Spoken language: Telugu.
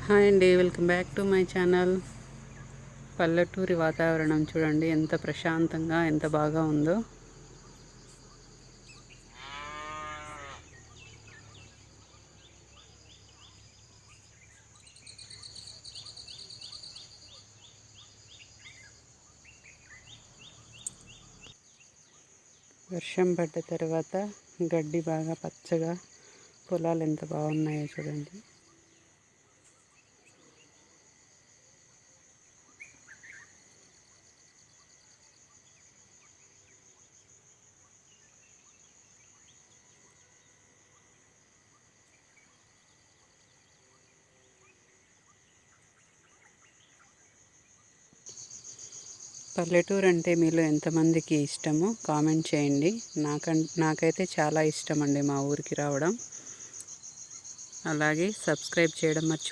హాయ్ అండి, welcome back to my channel. పల్లెటూరి వాతావరణం చూడండి ఎంత ప్రశాంతంగా ఎంత బాగా ఉందో. వర్షం పడ్డ తర్వాత గడ్డి బాగా పచ్చగా, పొలాలు ఎంత బాగున్నాయో చూడండి. పల్లెటూరు అంటే మీలో ఎంతమందికి ఇష్టమో కామెంట్ చేయండి. నాకైతే చాలా ఇష్టం అండి మా ఊరికి రావడం. అలాగే సబ్స్క్రైబ్ చేయడం మర్చిపోకండి.